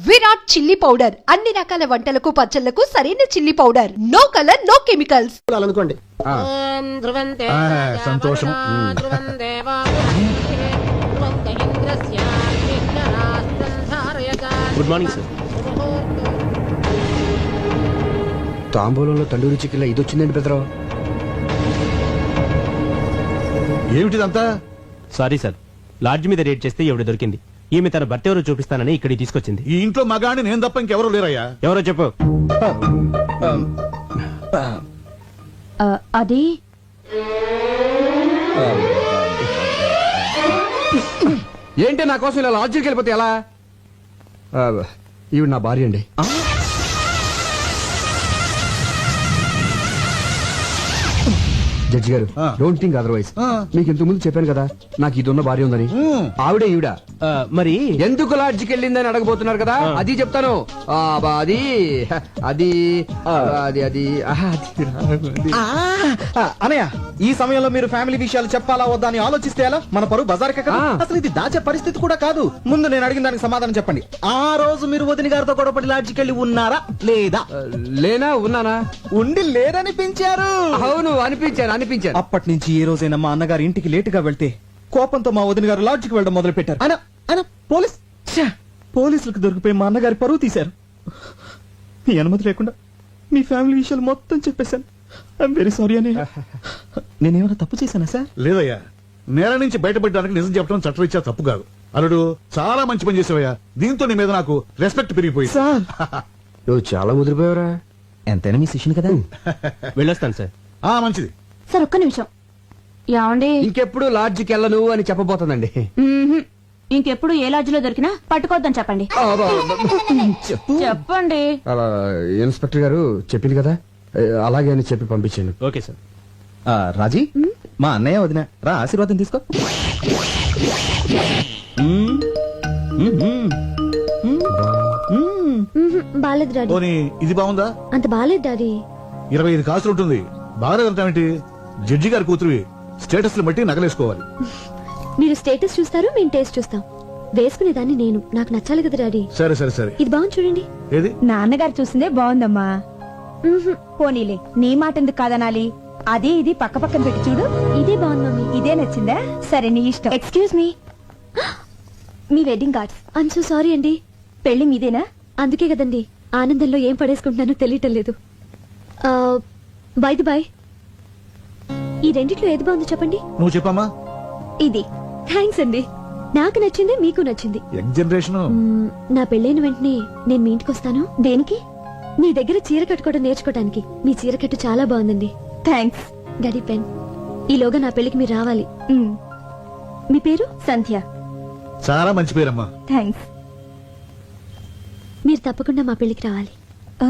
Virat chilli powder అన్ని రకాల వంటలకు పచ్చళ్లకు సరైన chilli powder. No colour no chemicals. అనుకోండి. సంతోషం. Good morning sir. తాంబూలంలో తండూరి చికెన్ ఇది వచ్చిందండి పెద్దరావు. ఏమిటిదంతా? సారీ సార్, లాడ్జ్ మీద రేట్ చేస్తే ఎవడు దొరికింది. ఈమె తన భర్త ఎవరో చూపిస్తానని ఇక్కడికి తీసుకొచ్చింది. ఈ ఇంట్లో మగాని నేను తప్ప ఇంకెవరూ లేరయ్యా. ఎవరో చెప్పు. అది ఏంటి నా కోసం ఇలా లాడ్జికి వెళ్ళిపోతే ఎలా? ఈవిడ నా భార్య అండి. జడ్జి గారు, డోంట్ థింక్ అదర్వైజ్. మీకు ఇంతకు ముందు చెప్పాను కదా నాకు ఇది ఉన్న భార్య ఉందని. ఆవిడే ఈవిడ. మరి ఎందుకు లాడ్జికి వెళ్ళిందని అడగబోతున్నారు కదా, అది చెప్తాను. అది అది అది అది అనయ్య, ఈ సమయంలో మీరు ఫ్యామిలీ విషయాలు చెప్పాలా వద్దా అని ఆలోచిస్తే ఎలా? మన పరువు బజార్కే కదా. అసలు ఇది దాచే పరిస్థితి కూడా కాదు. ముందు నేను అడిగిన దానికి సమాధానం చెప్పండి. ఆ రోజు మీరు వదిన గారితో గొడవపడి లాడ్జికి వెళ్ళి ఉన్నారా లేదా? లేనా ఉన్నానా? ఉండి లేరనిపించారు. అవును, అనిపించాను అనిపించాను. అప్పటి నుంచి ఏ రోజైనా మా అన్నగారి ఇంటికి లేటుగా వెళ్తే కోపంతో మా వదిన గారు లాడ్జికి వెళ్ళడం మొదలు పెట్టారు. ఆయన పోలీసులకు దొరికిపోయి మా అన్నగారి పరువు తీశారు. మీ అనుమతి లేకుండా మీ ఫ్యామిలీ విషయాలు మొత్తం చెప్పేశాను. ఐఎమ్ వెరీ సారీ అని. నేనేమైనా తప్పు చేశానా సార్? లేదయ్యా, నేల నుంచి బయటపడడానికి నిజం చెప్పడం చట్టరీత్యా తప్పు కాదు. అల్లుడు, చాలా మంచి పని చేసావయ్యా. దీంతో నీ మీద నాకు రెస్పెక్ట్ పెరిగిపోయింది. సార్, నువ్వు చాలా ముదిరిపోయావురా. ఎంతైనా మీ శిష్యుని కదా. వెళ్ళొస్తాను సార్. మంచిది సార్ ఒక్క నిమిషం. ఏమండి, ఇంకెప్పుడు లాడ్జికి వెళ్ళను అని చెప్పబోతుందండి. ఇంకెప్పుడు ఏ లాడ్జిలో దొరికినా పట్టుకోవద్దని చెప్పండి. చెప్పండి. అలా ఇన్స్పెక్టర్ గారు చెప్పింది కదా, అలాగే అని చెప్పి పంపించాను. Okay sir. రాజీ, మా అన్నయ్య వదిన రా, ఆశీర్వాదం తీసుకో. బాలేదు డాడీ. పోనీ ఇది బాగుందా? అంత బాలేదు డాడీ. 25 కాసులు ఉంటుంది. బాగా వెళ్తామేంటి? జడ్జి గారి కూతురు స్టేటస్ బట్టి నగలేసుకోవాలి. మీరు స్టేటస్ చూస్తారు, మేము టేస్ట్ చూస్తాం. వేసుకునేదాన్ని నేను, నాకు నచ్చాలి కదా డాడీ. సరే సరే సరే. ఇది బాగుంది చూడండి. ఏది? నాన్నగారు చూసిందే బాగుందమ్మా. పోనీలే, నీ మాట ఎందుకు కాదనాలి? అదే ఇది పక్క పక్కన పెట్టి చూడు. ఇదే బాగుంది మమ్మీ. ఇదే నచ్చిందా? సరే, నీ ఇష్టం. Excuse me, me wedding cards. I'm so sorry అండి. పెళ్లి మీదేనా? అందుకే కదండి ఆనందంలో ఏం పడేసుకుంటున్నానో తెలియటం లేదు. బై ది బై, ఈ రెండిట్లో ఏది బాగుందో చెప్పండి. నువ్వు చెప్పమ్మా. ఇది. థ్యాంక్స్ అండి, నాకు నచ్చింది, మీకు నచ్చింది. Young generation. నా పెళ్ళైన వెంటనే నేను మీ ఇంటికి వస్తాను. దేనికి? మీ దగ్గర చీర కట్టుకోవడం నేర్చుకోవడానికి. మీ చీర కట్టు చాలా బాగుందండి. థ్యాంక్స్. Daddy pen. ఈలోగా నా పెళ్లికి మీరు రావాలి. మీ పేరు? సంధ్య. చాలా మంచి పేరమ్మా. థ్యాంక్స్. మీరు తప్పకుండా మా పెళ్లికి రావాలి.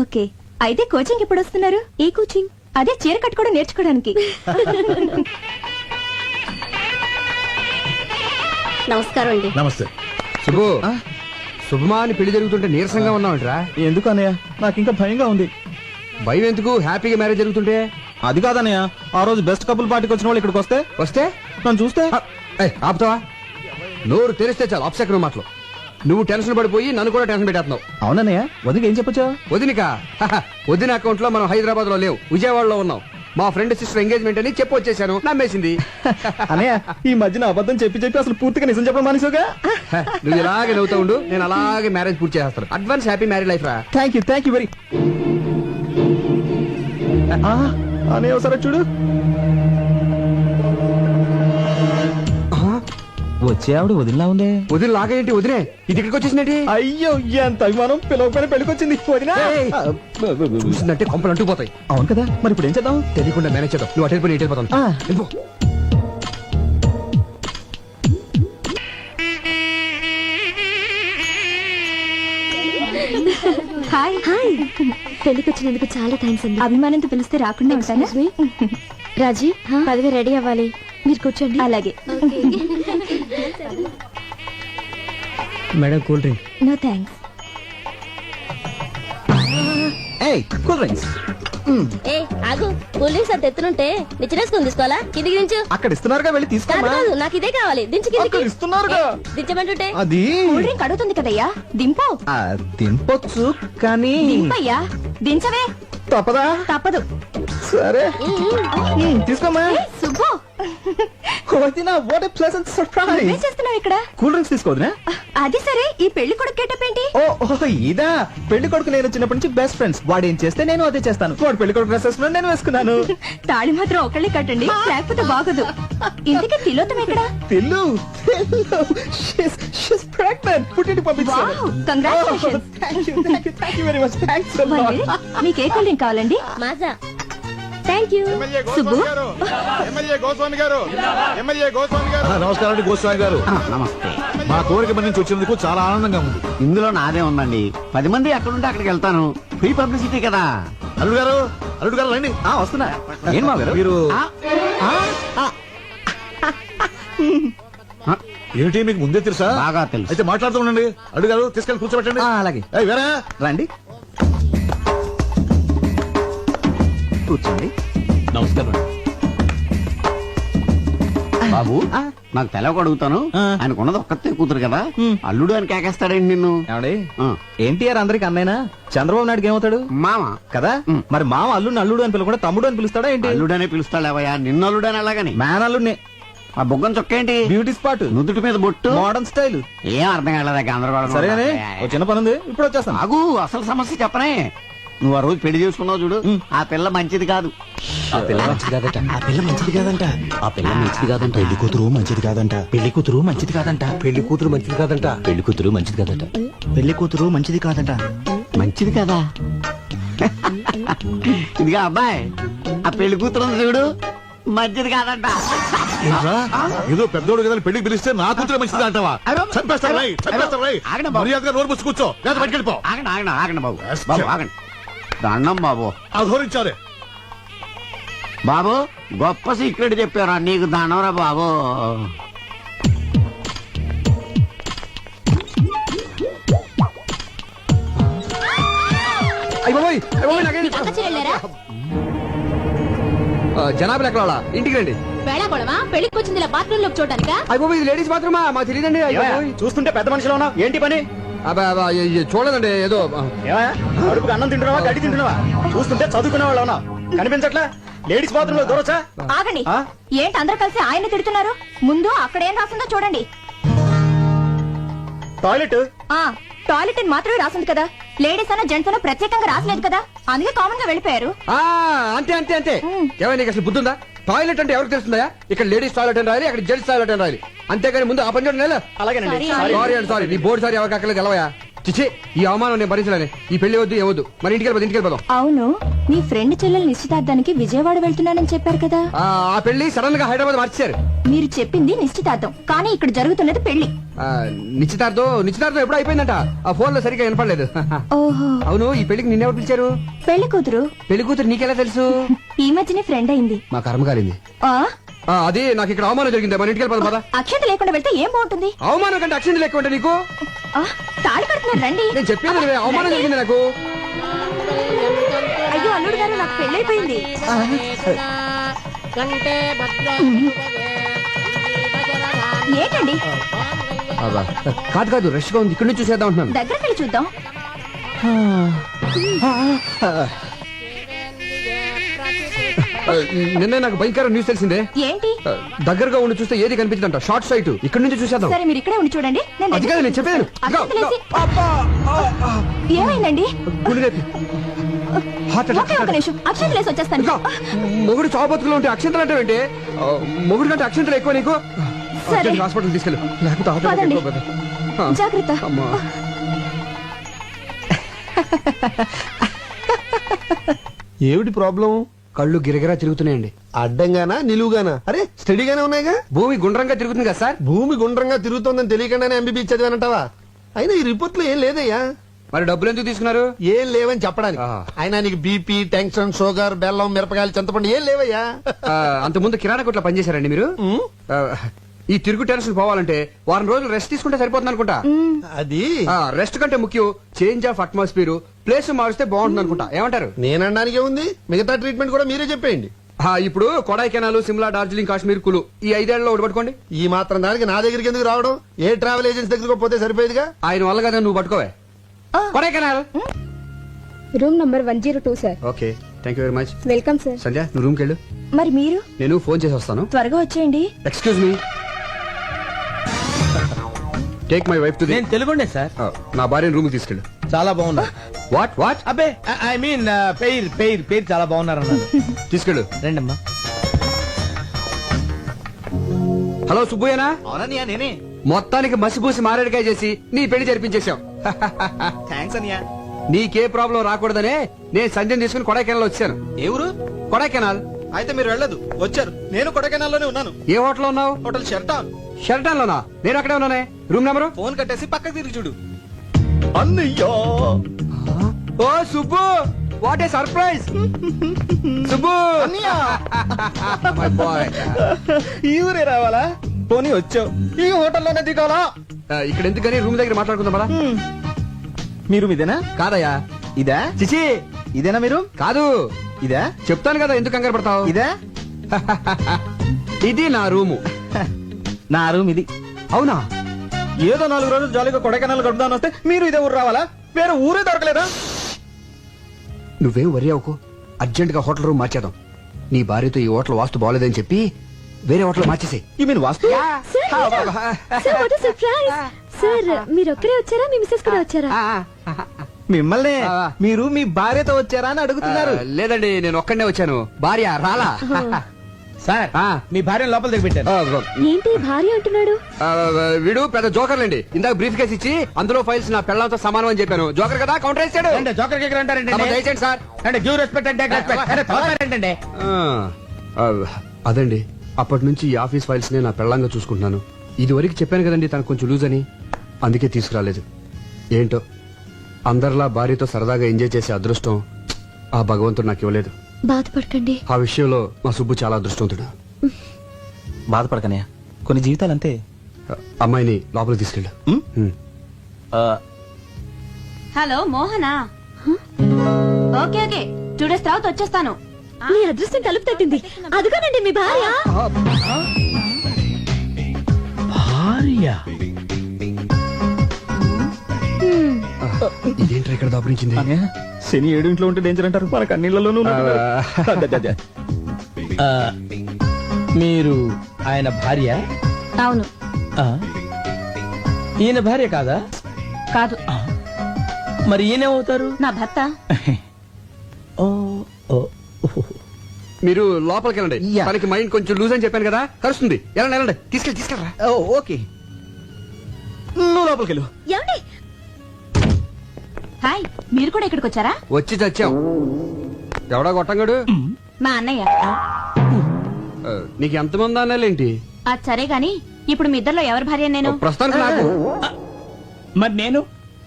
ఓకే, అయితే కోచింగ్ ఎప్పుడు వస్తున్నారు? ఏ కోచింగ్? అదే చీర కట్టుకోవడం నేర్చుకోవడానికి. నమస్కారం అండి. నమస్తే. శుభు, శుభమా అని పెళ్లి జరుగుతుంటే నీరసంగా ఉన్నావంటరా? ఎందుకు అన్నయ్య, నాకు ఇంకా భయంగా ఉంది. భయం ఎందుకు? హ్యాపీగా మ్యారేజ్ జరుగుతుంటే. అది కాదన్నయ్య, ఆ రోజు బెస్ట్ కపుల్ పార్టీకి వచ్చిన వాళ్ళు ఇక్కడికి వస్తే నన్ను చూస్తే ఆపుతావా? నోరు తెరిస్తే చాలు అప్సెకరం మాటలు. నువ్వు టెన్షన్ పడిపోయి నన్ను కూడా టెన్షన్ పెట్టేస్తున్నావు. అవునన్నయ్య, వదిన ఏం చెప్పొచ్చా? వదినిక వదిన అకౌంట్ లో మనం హైదరాబాద్ లో లేవు, విజయవాడలో ఉన్నాం. మా ఫ్రెండ్ సిస్టర్ ఎంగేజ్మెంట్ అని చెప్పి వచ్చేసాను. నమ్మేసింది. అన్నయ్య, ఈ మధ్యన అబద్ధం చెప్పి అసలు పూర్తిగా నిజం చెప్పడం మానేసావుగా. నువ్వు ఇలాగే నవ్వుతా ఉండు, నేను అలాగే మ్యారేజ్ పూర్తి చేస్తాను. అడ్వాన్స్ హ్యాపీ మ్యారేజ్ లైఫ్ రా. Thank you very. అనే ఒకసారి చూడు. వచ్చే ఆవిడ వదిలిలా ఉందే. వదిన లాగేంటి? వదినే ఇది ఇక్కడికి వచ్చేసినట్టు. అయ్యో, ఎంత అభిమానం! పిలవకపోయిన పెళ్లికొచ్చింది వదినా. చూసిందంటే కొంపలు అంటుకుపోతాయి. అవును కదా, మరి ఇప్పుడు ఏం చేద్దాం? తెలియకుండా మేనేజ్ చేద్దాం. నువ్వు అటెండ్ పోయి వెళ్ళిపోతాను. Hi hi. పెళ్లికి వచ్చినందుకు చాలా థ్యాంక్స్ అండి. అభిమానంతో పిలిస్తే రాకుండా ఉంటానా? రాజీ, పదవి రెడీ అవ్వాలి. మీరు కూర్చోండి. అలాగే. Madam, cool drink. No thanks. ఏయ్ కూల్ డ్రింక్స్ ఏ ఆగు కూల్ డ్రింక్స్ అంత ఎత్తునుంటే నిచ్చినేసుకుని తీసుకోవాలా కిందికి దించు. అక్కడ ఇస్తున్నారుగా వెళ్ళి కాదు తీసుకోమా కాదు నాకు ఇదే కావాలి దించు కిందికి. అక్కడ ఇస్తున్నారుగా. ఏ, దించమంటుంటే అది కూల్ డ్రింక్ అడుగుతుంది కదయ్యా దింపు ఆ, తినపొచ్చు కానీ దింపయ్యా దించవే తప్పదా తప్పదు సరే తీసుకోమా ఏ, సుబ్బు వదినా వాట్ ఎ ప్లెజెంట్ సర్ప్రైజ్ ఏం చేస్తున్నావు ఇక్కడ కూల్ డ్రింక్స్ తీసుకోవద్దునా అది సరే ఈ పెళ్లి కొడుకు గెటప్ ఏంటి ఓ ఇదా పెళ్లి కొడుకు నేను చిన్నప్పటి నుంచి బెస్ట్ ఫ్రెండ్స్ వాడు ఏం చేస్తే నేను అదే చేస్తాను వాడు పెళ్లి కొడుకు డ్రెస్ వేసుకున్నాను నేను వేసుకున్నాను తాళి మాత్రం ఒకళ్ళే కట్టండి లేకపోతే బాగోదు ఇంతకీ తిలోతం ఎక్కడ పిల్లు షీస్ ప్రెగ్నెంట్ పుట్టింటి పంపించాను wow congratulations thank you very much thanks మీకు ఏ కూల్ డ్రింక్ కావాలండి మాజా థ్యాంక్ యూ. సుబ్బు నమస్కారం అండి గోస్వామి గారు. నమస్తే. మా కోరిక మీద నుంచి వచ్చినందుకు చాలా ఆనందంగా ఉంది. ఇందులో నాదే ఉందండి. 10 మంది ఎక్కడుంటే అక్కడికి వెళ్తాను. ఫ్రీ పబ్లిసిటీ కదా. అల్లుడు గారు రండి. వస్తున్నా ఏం మా గారు మీరు ఆ, ఏమిటి మీకు ముందే తెలుసా? బాగా తెలుసు. అయితే మాట్లాడుతూ ఉండండి. అల్లుడు గారు తీసుకెళ్ళి కూర్చోబెట్టండి. అలాగే ఏయ్, వేరా రండి కూర్చోండి నమస్కారం. బాబు ఆ. నాకు తెలవక అడుగుతాను. ఆ. ఆయనకున్నది ఒక్కతే కూతురు కదా. అల్లుడు అని కేకేస్తాడండి నిన్ను. ఏమండి ఆ. ఎన్టీఆర్ అందరికి అన్నైనా చంద్రబాబు నాయుడుకి ఏమవుతాడు మామ కదా ఉమ్. మరి మామ అల్లుడిని అల్లుడు అని పిలవకుండా తమ్ముడు అని పిలుస్తాడా ఏంటి అల్లుడనే పిలుస్తాడేవయ్యా. నిన్ను అల్లుడని అలాగని. మ్యాన్ అల్లుడిని ఆ బొగ్గం చొక్కేంటి? బ్యూటీ స్పాట్ నుదుటి మీద బొట్టు. మోడర్న్ స్టైల్ ఏం అర్థం కాలేదా? గందరగోళం. సరేనే ఓ చిన్న పని ఉంది ఇప్పుడు వచ్చేస్తాను ఆగు, అసలు సమస్య చెప్పనే. నువ్వు ఆ రోజు పెళ్లి చేసుకున్నావు చూడు, ఆ పిల్ల మంచిది కాదు. ఆ పిల్ల మంచిది కాదట ఆ పిల్ల మంచిది కాదంట. ఆ పిల్ల మంచిది కాదంట. పెళ్లి కూతురు మంచిది కాదంట. పెళ్లి కూతురు మంచిది కాదంట. పెళ్లి కూతురు మంచిది కాదంట. పెళ్లి కూతురు మంచిది కాదంట. పెళ్లి కూతురు మంచిది కాదంట. మంచిది కదా. ఇదిగా అబ్బాయి, ఆ పెళ్లి కూతురు ఉంది చూడు, మంచిది కాదంట. ఏంట్రా? ఏదో పెద్దోడు కదా అని పెళ్లికి పిలిస్తే నా కూతురు మంచిది అంటావా? చంపేస్తారు రై, చంపేస్తారు రై. ఆగండి బాబు. మర్యాదగా నోరు మూసి కూర్చో, లేదా బయటికి వెళ్ళిపో. ఆగండి ఆగండి ఆగండి బాబు. బాబు ఆగండి. దండం బాబు. అధోరించారే. బాబు గొప్ప సీక్రెట్ చెప్పారా నీకు? దండంరా బాబు. అయిపోయి పక్క చెల్లెరా జనాభా ఎక్కడ వాళ్ళ? ఇంటికి రండి. వేళాకోళమా పెళ్లికి వచ్చింది ఇలా బాత్రూమ్ లోకి చూడటానికా? అయిపోయి ఇది లేడీస్ బాత్రూమా? మాకు తెలియదండి. చూస్తుంటే పెద్ద మనిషిలో ఉన్నావు ఏంటి పని చూడదండి ఏదో అడుపుకి అన్నం తింటున్నావా గడ్డి తింటున్నావా చూస్తుంటే చదువుకునే వాళ్ళు ఉన్నావు కనిపించట్లా లేడీస్ బాత్రూమ్ లో దూరొచ్చా ఆగండి ఆ? ఏంటి అందరూ కలిసి ఆయన తిడుతున్నారు ముందు అక్కడ ఏం రాసిందో చూడండి టాయిలెట్ ఆ టాయిలెట్ అని మాత్రమే రాసింది కదా లేడీస్ అన్న జెంట్స్ అన్న ప్రత్యేకంగా రాసలేదు కదా అందుకే కామన్ గా వెళ్ళిపోయారు అంతే అంతే అంతే. ఏమైనా నీకు అసలు బుద్ధుందా? టాయిలెట్ అంటే ఎవరికి తెలుస్తుందా? ఇక్కడ లేడీస్ టాయిలెట్ అని రాయాలి, అక్కడ జెంట్స్ టాయిలెట్ అని రాయాలి. అంతేగాని ముందు ఆ పని చూడండి. అలాగేనండి సారీ అండి సారీ. నీ బోర్డు సారీ ఎవరికి అక్కర్లేదు తెలవయా? చిచ్చి ఈ అవమానం నేను భరించలేను. ఈ పెళ్లి వద్దు ఏవద్దు. మరి ఇంటికి వెళ్ళిపోదాం. అవును మీ ఫ్రెండ్ చెల్లెలు నిశ్చితార్థానికి విజయవాడ వెళ్తున్నానని చెప్పారు కదా ఆ పెళ్లి సడన్ గా హైదరాబాద్ మార్చారు. మీరు చెప్పింది నిశ్చితార్థం కానీ ఇక్కడ జరుగుతున్నది పెళ్లి నిశ్చితార్థం ఎప్పుడు అయిపోయిందంట. ఆ ఫోన్ లో సరిగ్గా వినపడలేదు. ఓహో అవును ఈ పెళ్లికి నిన్నెవరు పిలిచారు? పెళ్లి కూతురు పెళ్లి కూతురు నీకెలా తెలుసు? ఈ మధ్యనే ఫ్రెండ్ అయింది మా కర్మకారింది. ఆ అది నాకు ఇక్కడ అవమానం జరిగింది. మన ఇంటికి వెళ్ళిపోదాం పద. అక్షత లేకుండా వెళ్తే ఏం బాగుంటుంది అవమానం కంటే అక్షింది లెక్క ఉంటే నీకు ఆ, తాళి కడుతున్నారు రండి నేను చెప్పేది వినవే. అవమానం జరిగింది నాకు. అయ్యో అల్లుడు గారు నాకు పెళ్ళైపోయింది ఏంటండి కాదు రష్ గా ఉంది. ఇక్కడ నుంచి చూసేద్దాం అంటున్నాను. దగ్గరికి వెళ్ళి చూద్దాం నిన్నే నాకు భయంకర న్యూస్ తెలిసిందే. ఏంటి దగ్గరగా ఉండి చూస్తే ఏది కనిపించదంట. Short site. ఇక్కడ నుంచి చూసేద్దాం. సరే మీరు ఇక్కడే ఉండి చూడండి నేను అది కాదు నేను చెప్పేది. అక్షంతలు వేసి- ఏమైందండి ఒకే ఒక నిమిషం అక్షంతలు వేసి వచ్చేస్తాను మొగుడు చావబతుకులో ఉంటే అక్షంతలు అంటే ఏంటి? మొగుడు కంటే అక్షంతలు ఎక్కువ నీకు. సరే. హాస్పిటల్ తీసుకెళ్ళు లేకపోతే ఆటో పదండి. ఎక్కువ కదా. జాగ్రత్త అమ్మా ఏమిటి ప్రాబ్లం? కళ్ళు గిరగిరా తిరుగుతున్నాయండి. అడ్డంగానా నిలువుగానా? అరే స్టడీగానే ఉన్నాయిగా. భూమి గుండ్రంగా తిరుగుతుంది కదా సార్. భూమి గుండ్రంగా తిరుగుతోందని తెలియకుండానే ఎంబీబీ చదివానంటావా? అయినా ఈ రిపోర్ట్ లో ఏం లేదయ్యా. మరి డబ్బులు ఎందుకు తీసుకున్నారు? ఏం లేవని చెప్పడానికి. ఆ. అయినా నీకు బీపీ, టెన్షన్, షుగర్, బెల్లం, మిరపకాయలు, చింతపండు ఏం లేవయ్యా. అంత ముందు కిరాణా కొట్లో పనిచేశారండి మీరు? ఉమ్. ఈ తిరుగు టెన్షన్ పోవాలంటే వారం రోజులు రెస్ట్ తీసుకుంటే సరిపోతుంది అనుకుంటా. అది రెస్ట్ కంటే ముఖ్యం చేంజ్ ఆఫ్ అట్మాస్ఫియర్, ప్లేస్ మారిస్తే బాగుంటుంది అనుకుంటా. ఏమంటారు? నేనడానికి ఉంది, మిగతా ట్రీట్మెంట్ కూడా మీరే చెప్పేయండి. ఇప్పుడు కొడైకెనాల్, సిమ్లా, డార్జిలింగ్, కాశ్మీర్, కులు ఈ 5 ఏళ్లలో ఒకటి పట్టుకోండి. ఈ మాత్రం దానికి నా దగ్గరికి ఎందుకు రావడం? ఏ ట్రావెల్ ఏజెన్సీ దగ్గరకు పోతే సరిపోయేదిగా. ఆయన వల్ల కదా నువ్వు పట్టుకోవే Kodaikanal. Room number 102 sir. Okay, thank you very much. Welcome sir. Sandhya, నువ్వు రూమ్కి వెళ్ళు, మరి మీరు నేను ఫోన్ చేసి వస్తాను. త్వరగా వచ్చేయండి. Excuse me, take my wife to the. నేను తెలుగుండే సార్. నా భార్యను రూమ్ తీసుకెళ్ళు. చాలా బాగున్నా. What what? అబ్బే ఐ మీన్ పేరు చాలా బాగున్నారు అన్నారు. తీసుకెళ్ళు. రండమ్మా. హలో సుబ్బయ్యనా? అవునన్నయ్య నేనే. మొత్తానికి మసిపూసి మారేడుకాయ చేసి నీ పెళ్లి జరిపించేశావు. థ్యాంక్స్ అన్నయ్య. నీకే ప్రాబ్లం రాకూడదనే నేను సంధ్యను తీసుకుని కొడైకెనాల్ వచ్చాను. ఏ ఊరు? కొడైకెనాల్. అయితే మీరు వెళ్ళదు, వచ్చారు. నేను కొడైకెనాల్లోనే ఉన్నాను. ఏ హోటల్ ఉన్నావు? హోటల్ షెర్టాన్. షెల్టన్ లోనా? నేను అక్కడే ఉన్నానే. Room number? ఫోన్ కట్టేసి పక్కకి తిరిగి చూడు. అన్నయ్యా. ఓ Subbu, what a surprise. Subbu my boy. ఈ ఊరే రావాలా? పోనీ వచ్చావు, ఈ హోటల్లోనే దిగాలా? ఇక్కడ ఎందుకని రూమ్ దగ్గర మాట్లాడుకుందాం పదా. మీరు ఇదేనా? కాదయ్యా. ఇదా? చిచి, ఇదేనా మీరు? కాదు. ఇదా? చెప్తాను కదా, ఎందుకు కంగారు పడతావు. ఇదా? ఇది నా రూము. నా రూమ్ ఇది. అవునా? ఏదో 4 రోజులు జాలీగా కొడైకెనాల్ గడుపుదాని వస్తే మీరు ఇదే ఊరు రావాలా? వేరే ఊరే దొరకలేదా? నువ్వేం వరి అవ్వకు, అర్జెంట్ గా హోటల్ రూమ్ మార్చేద్దాం. నీ భార్యతో ఈ హోటల్ వాస్తు బాగోలేదని చెప్పి వేరే హోటల్ మార్చేసే. ఈ మీన్ వాస్తు? Surprise sir. మీరు ఒక్కరే వచ్చారా? మీ మిస్సెస్ కూడా వచ్చారా? మిమ్మల్ని మీరు మీ భార్యతో వచ్చారా అని అడుగుతున్నారు. లేదండి, నేను ఒక్కడనే వచ్చాను, భార్య రాలా. సార్, మీ భార్య లోపల దిగబెట్టారు. ఏంటి భార్య అంటున్నాడు? వీడు పెద్ద జోకర్లండి. ఇందాక బ్రీఫ్ కేసు ఇచ్చి అందులో ఫైల్స్ నా పెళ్ళంతో సమానం అని చెప్పాను. జోకర్ కదా, కౌంటర్ వేసాడు. జోకర్ కేకర్ అంటారండి. దయచేయండి సార్. అంటే give respect and take respect ఏంటండి? అదండి, అప్పటి నుంచి ఈ ఆఫీస్ ఫైల్స్ నే నా పెళ్ళంగా చూసుకుంటున్నాను. ఇది వరకు చెప్పాను కదండి తనకు కొంచెం లూజ్ అని, అందుకే తీసుకురాలేదు. ఏంటో అందరిలా భార్యతో సరదాగా ఎంజాయ్ చేసే అదృష్టం ఆ భగవంతుడు నాకు ఇవ్వలేదు. బాధపడకండి. ఆ విషయంలో మా సుబ్బు చాలా అదృష్టవంతుడు. బాధపడకనే, కొన్ని జీవితాలు అంతే. అమ్మాయిని లోపలికి తీసుకెళ్ళు. Hello Mohana. Okay okay, 2 days తర్వాత వచ్చేస్తాను. మీ అదృష్టం తలుపు తట్టింది. అదుగోనండి మీ భార్య. ఇదేంటి ఇక్కడ దాపురించింది? శని 7 ఇంట్లో ఉంటే డేంజర్ అంటారు, మనకు అన్నిళ్లలోనూ. మీరు ఆయన భార్య? అవును. ఈయన భార్య కాదా? కాదు. మరి ఈయనేమవుతారు? నా భర్త. మీరు లోపలికి వెళ్ళండి. తనకి మైండ్ కొంచెం లూజ్ అని చెప్పాను కదా, కలుస్తుంది. వెళ్ళండి వెళ్ళండి, తీసుకెళ్ళరా. ఓకే, నువ్వు లోపలికి వెళ్ళు. ఏమండి? హాయ్, మీరు కూడా ఇక్కడికి వచ్చారా? వచ్చి చచ్చాం. ఎవడా గొట్టంగాడు? మా అన్నయ్య. నీకు ఎంతమంది అన్నాలేంటి? అది సరే గాని ఇప్పుడు మీ ఇద్దరిలో ఎవరి భార్య నేను? ప్రస్తుతానికి నాకు. మరి నేను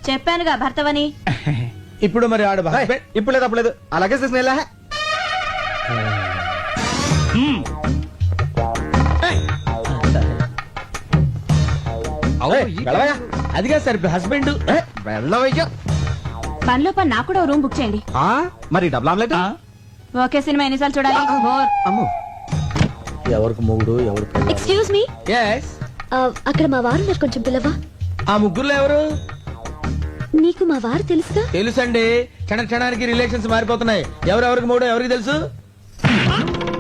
చెప్పానుగా భర్తవని. ఇప్పుడు మరి ఆడు ఇప్పుడు లేదు అప్పుడు లేదు, అలాగే తీసుకుని అదిగా సార్ హస్బెండ్. వెళ్ళవయ్యా. పనిలో పని నాకు కూడా రూమ్ బుక్ చేయండి. మరి డబుల్ ఆమ్లెట్? ఓకే, సినిమా ఎన్నిసార్లు చూడాలి? అమ్మో, ఎవరికి మొగుడు ఎవరు? ఎక్స్క్యూజ్ మీ, అక్కడ మా వారు ఉన్నారు, కొంచెం పిల్లవా? ఆ ముగ్గురులో ఎవరు? నీకు మా వారు తెలుసుగా? తెలుసండి, క్షణానికి రిలేషన్స్ మారిపోతున్నాయి. ఎవరెవరికి మూడో ఎవరికి తెలుసు?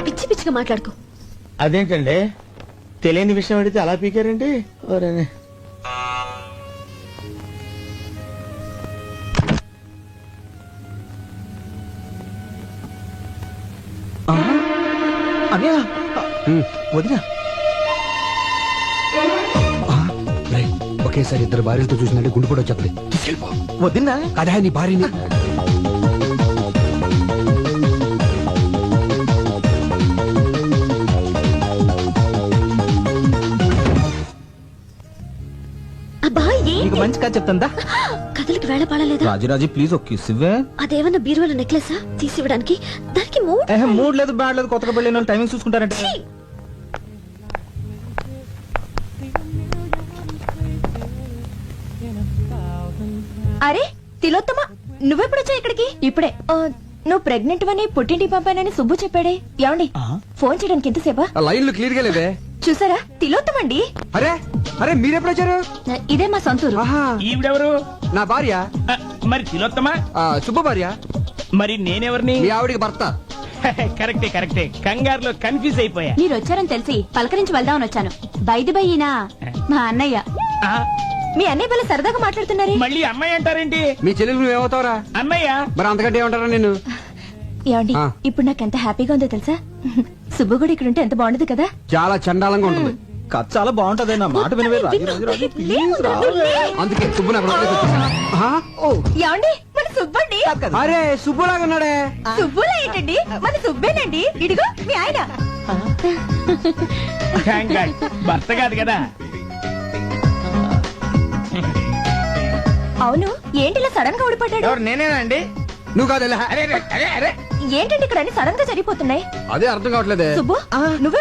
పిచ్చి పిచ్చిగా మాట్లాడుకో. అదేంటండి, తెలియని విషయం అడిగితే అలా పీకారండి. అన్నయ్య, వదినా. ఒకేసారి ఇద్దరు భార్యలతో చూసినట్టే గుండు కూడా వచ్చేది. వదినా అదే నీ భార్యని. అబ్బా నీకు మంచి కథ చెప్తుందా? కథలకి వేళ పాడలేదా? రాజురాజు ప్లీజ్ ఒక కిస్ ఇవ్వే. అదేమన్నా బీరువాల నెక్లెసా తీసివ్వడానికి? దానికి మూడ్ లేదు, బ్యాడ్ లేదు, కొత్తగా పెళ్ళిన వాళ్ళు టైమింగ్ చూసుకుంటారంటే. అరే తిలోత్తమ నువ్వెప్పుడొచ్చా ఇక్కడికి? ఇప్పుడే. నువ్వు ప్రెగ్నెంట్ అని పుట్టింటికి పంపానని సుబ్బు చెప్పాడే. ఏమండి ఫోన్ చేయడానికి ఎంతసేపా? ఆ లైన్లు క్లియర్ గా లేవే. చూసారా తిలోత్తమండి. అరే అరే మీరెప్పుడు వచ్చారు? ఇదే మా సొంతూరు. ఆహా, ఈవిడెవరు? నా భార్య. మరి తిలోత్తమా? శుభ భార్య. మరి నేనెవరిని? మీ ఆవిడికి భర్త. కరెక్టే కరెక్టే, కంగారులో కన్ఫ్యూజ్ అయిపోయా. మీరు వచ్చారని తెలిసి పలకరించి వెళ్దామని వచ్చాను. బైది బయ్యినా మా అన్నయ్య. ఆ, మీ అన్నయ్య వాళ్ళ సరదాగా మాట్లాడుతున్నారే. మళ్ళీ అమ్మాయి అంటారేంటి? మీ చెల్లెలు నువ్వేమవుతావురా? అన్నయ్య. మరి అంతకంటే ఏమంటారా నేను? ఏమండి ఆ. ఇప్పుడు నాకు ఎంత హ్యాపీగా ఉందో తెలుసా? సుబ్బు కూడా ఇక్కడ ఉంటే ఎంత బాగుండదు కదా. చాలా చండాలంగా ఉంటుంది. కథ చాలా బాగుంటది, నా మాట వినవే. రాజు, రాజు, రాజు, please రావే. అందుకే సుబ్బు నాకు వదిలేసి వచ్చేసా. ఆహా, ఏమండి మన సుబ్బండి. అరే సుబ్బులాగా ఉన్నాడే. సుబ్బులా ఏంటండి, మన సుబ్బేనండి. ఇడిగో మీ ఆయన. Thank God. భర్త కాదు కదా. అవును ఏంటి ఇలా సడన్ గా ఊడిపడ్డాడు? ఎవరు నేనేనా అండి? నువ్వు కాదు. అరే అరే అరే అరే ఏంటండి ఇక్కడ అన్ని సడన్ గా జరిగిపోతున్నాయి? అదే అర్థం కావట్లేదే. సుబ్బు నువ్వెప్పుడు